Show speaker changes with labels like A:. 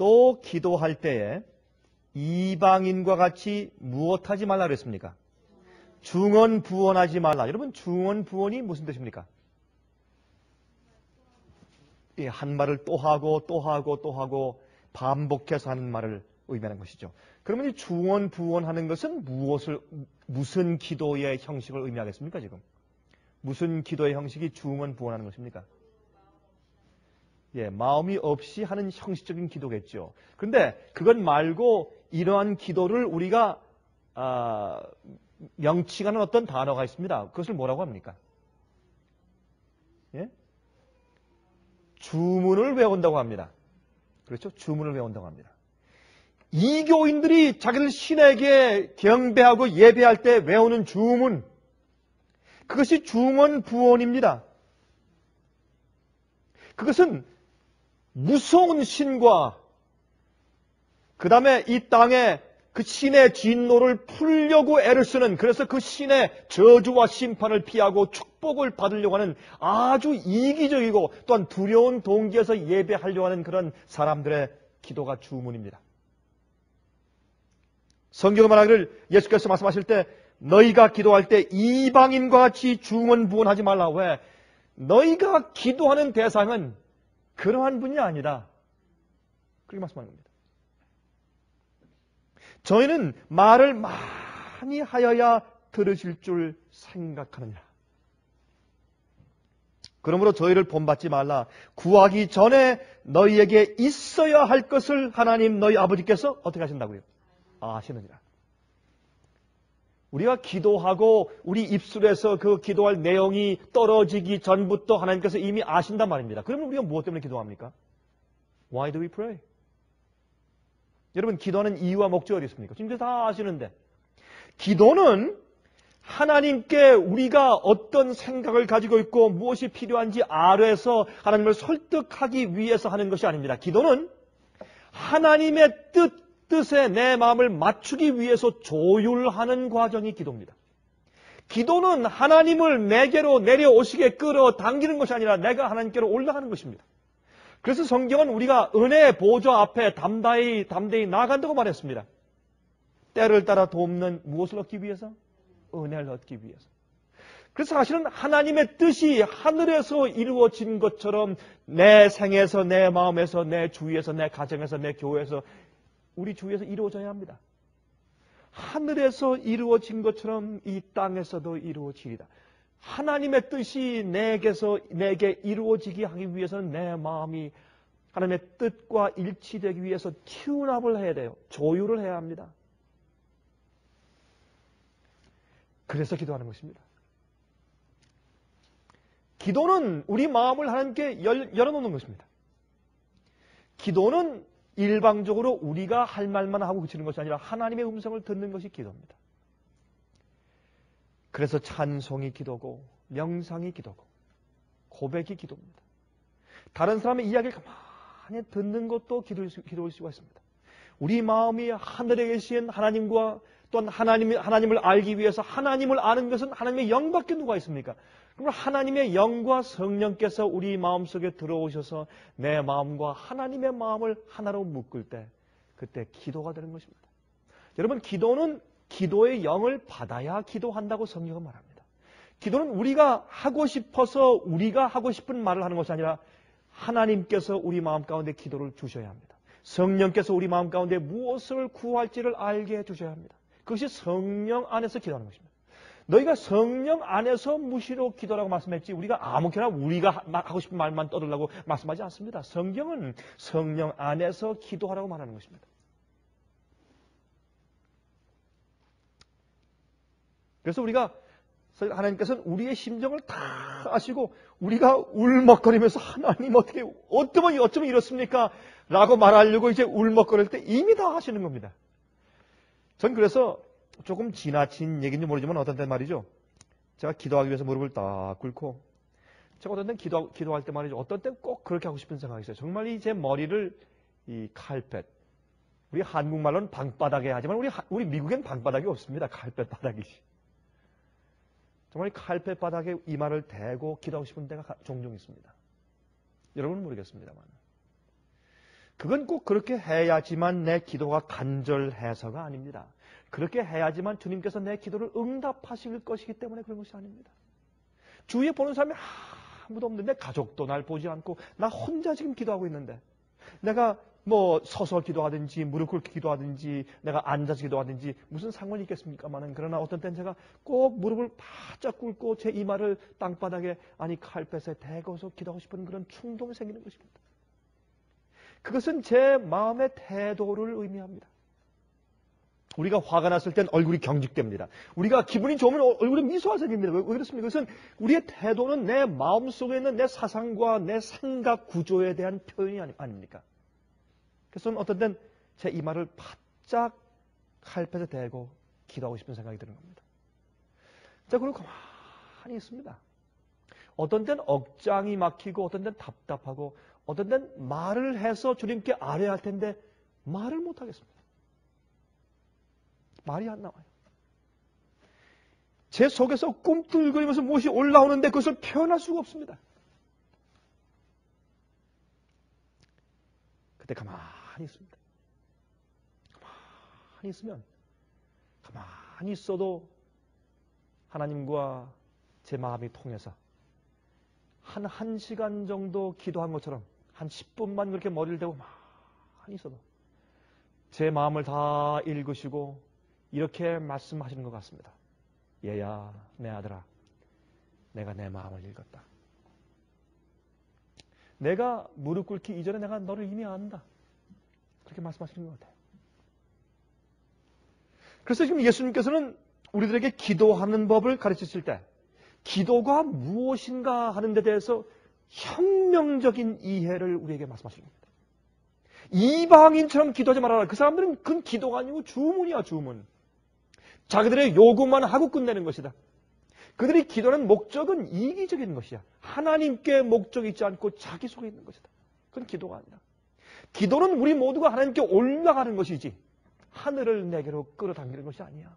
A: 또 기도할 때에 이방인과 같이 무엇하지 말라 그랬습니까? 중언부언하지 말라. 여러분, 중언부언이 무슨 뜻입니까? 한 말을 또 하고 또 하고 또 하고 반복해서 하는 말을 의미하는 것이죠. 그러면 이 중언부언하는 것은 무슨 기도의 형식을 의미하겠습니까, 지금? 무슨 기도의 형식이 중언부언하는 것입니까? 마음이 없이 하는 형식적인 기도겠죠. 그런데 그것 말고 이러한 기도를 우리가 명칭하는 어떤 단어가 있습니다. 그것을 뭐라고 합니까? 주문을 외운다고 합니다. 그렇죠? 주문을 외운다고 합니다. 이교인들이 자기들 신에게 경배하고 예배할 때 외우는 주문, 그것이 중언부언입니다. 그것은 무서운 신과 그 다음에 이 땅에 그 신의 진노를 풀려고 애를 쓰는, 그래서 그 신의 저주와 심판을 피하고 축복을 받으려고 하는 아주 이기적이고 또한 두려운 동기에서 예배하려고 하는 그런 사람들의 기도가 주문입니다. 성경을 말하기를 예수께서 말씀하실 때 너희가 기도할 때 이방인과 같이 중언부언하지 말라. 왜? 너희가 기도하는 대상은 그러한 분이 아니다. 그렇게 말씀하는 겁니다. 저희는 말을 많이 하여야 들으실 줄 생각하느니라. 그러므로 저희를 본받지 말라. 구하기 전에 너희에게 있어야 할 것을 하나님 너희 아버지께서 어떻게 하신다고요? 아시느니라. 우리가 기도하고 우리 입술에서 그 기도할 내용이 떨어지기 전부터 하나님께서 이미 아신단 말입니다. 그러면 우리가 무엇 때문에 기도합니까? Why do we pray? 여러분, 기도하는 이유와 목적이 어디 있습니까? 지금 다 아시는데. 기도는 하나님께 우리가 어떤 생각을 가지고 있고 무엇이 필요한지 알아서 하나님을 설득하기 위해서 하는 것이 아닙니다. 기도는 하나님의 뜻에 내 마음을 맞추기 위해서 조율하는 과정이 기도입니다. 기도는 하나님을 내게로 내려오시게 끌어당기는 것이 아니라 내가 하나님께로 올라가는 것입니다. 그래서 성경은 우리가 은혜의 보좌 앞에 담대히 나아간다고 말했습니다. 때를 따라 돕는 무엇을 얻기 위해서? 은혜를 얻기 위해서. 그래서 사실은 하나님의 뜻이 하늘에서 이루어진 것처럼 내 생에서, 내 마음에서, 내 주위에서, 내 가정에서, 내 교회에서, 우리 주위에서 이루어져야 합니다. 하늘에서 이루어진 것처럼 이 땅에서도 이루어지리다. 하나님의 뜻이 내게 이루어지게 하기 위해서는 내 마음이 하나님의 뜻과 일치되기 위해서 튠업을 해야 돼요. 조율을 해야 합니다. 그래서 기도하는 것입니다. 기도는 우리 마음을 하나님께 열어놓는 것입니다. 기도는 일방적으로 우리가 할 말만 하고 그치는 것이 아니라 하나님의 음성을 듣는 것이 기도입니다. 그래서 찬송이 기도고 명상이 기도고 고백이 기도입니다. 다른 사람의 이야기를 가만히 듣는 것도 기도일 수가 있습니다. 우리 마음이 하늘에 계신 하나님과 또한 하나님을 알기 위해서 하나님을 아는 것은 하나님의 영밖에 누가 있습니까? 그러면 하나님의 영과 성령께서 우리 마음속에 들어오셔서 내 마음과 하나님의 마음을 하나로 묶을 때 그때 기도가 되는 것입니다. 여러분, 기도는 기도의 영을 받아야 기도한다고 성경은 말합니다. 기도는 우리가 하고 싶어서 우리가 하고 싶은 말을 하는 것이 아니라 하나님께서 우리 마음 가운데 기도를 주셔야 합니다. 성령께서 우리 마음 가운데 무엇을 구할지를 알게 해주셔야 합니다. 그것이 성령 안에서 기도하는 것입니다. 너희가 성령 안에서 무시로 기도라고 말씀했지 우리가 아무렇게나 우리가 하고 싶은 말만 떠들라고 말씀하지 않습니다. 성경은 성령 안에서 기도하라고 말하는 것입니다. 그래서 하나님께서는 우리의 심정을 다 아시고 우리가 울먹거리면서 하나님 어쩌면 이렇습니까? 라고 말하려고 이제 울먹거릴 때 이미 다 하시는 겁니다. 전 그래서 조금 지나친 얘기인지 모르지만 어떤 때 말이죠. 제가 기도하기 위해서 무릎을 딱 꿇고 제가 어떤 때 기도할 때 말이죠. 어떤 때 꼭 그렇게 하고 싶은 생각이 있어요. 정말 제 머리를 이 칼펫, 우리 한국말로는 방바닥에 하지만 우리 미국엔 방바닥이 없습니다. 칼펫 바닥이지. 정말 칼펫 바닥에 이마를 대고 기도하고 싶은 때가 종종 있습니다. 여러분은 모르겠습니다만. 그건 꼭 그렇게 해야지만 내 기도가 간절해서가 아닙니다. 그렇게 해야지만 주님께서 내 기도를 응답하실 것이기 때문에 그런 것이 아닙니다. 주위에 보는 사람이 아무도 없는데, 가족도 날 보지 않고 나 혼자 지금 기도하고 있는데, 내가 뭐 서서 기도하든지 무릎 꿇고 기도하든지 내가 앉아서 기도하든지 무슨 상관이 있겠습니까마는, 그러나 어떤 때는 제가 꼭 무릎을 바짝 꿇고 제 이마를 땅바닥에, 아니 칼펫에 대고서 기도하고 싶은 그런 충동이 생기는 것입니다. 그것은 제 마음의 태도를 의미합니다. 우리가 화가 났을 땐 얼굴이 경직됩니다. 우리가 기분이 좋으면 얼굴에 미소가 생깁니다. 왜 그렇습니까? 그것은 우리의 태도는 내 마음속에 있는 내 사상과 내 생각 구조에 대한 표현이 아닙니까? 그래서 저는 어떤 땐 제 이마를 바짝 칼pet에 대고 기도하고 싶은 생각이 드는 겁니다. 자, 그리고 가만히 있습니다. 어떤 땐 억장이 막히고 어떤 땐 답답하고 어떤 땐 말을 해서 주님께 아뢰야 할 텐데 말을 못 하겠습니다. 말이 안 나와요. 제 속에서 꿈틀거리면서 무엇이 올라오는데 그것을 표현할 수가 없습니다. 그때 가만히 있습니다. 가만히 있으면, 가만히 있어도 하나님과 제 마음이 통해서 한 1시간 정도 기도한 것처럼 한 10분만 그렇게 머리를 대고 가만히 있어도 제 마음을 다 읽으시고 이렇게 말씀하시는 것 같습니다. 얘야, 내 아들아, 내가 내 마음을 읽었다. 내가 무릎 꿇기 이전에 내가 너를 이미 안다. 그렇게 말씀하시는 것 같아요. 그래서 지금 예수님께서는 우리들에게 기도하는 법을 가르치실 때 기도가 무엇인가 하는 데 대해서 혁명적인 이해를 우리에게 말씀하시는 겁니다. 이방인처럼 기도하지 말아라. 그 사람들은 그건 기도가 아니고 주문이야, 주문. 자기들의 요구만 하고 끝내는 것이다. 그들이 기도하는 목적은 이기적인 것이야. 하나님께 목적이 있지 않고 자기 속에 있는 것이다. 그건 기도가 아니라. 기도는 우리 모두가 하나님께 올라가는 것이지 하늘을 내게로 끌어당기는 것이 아니야.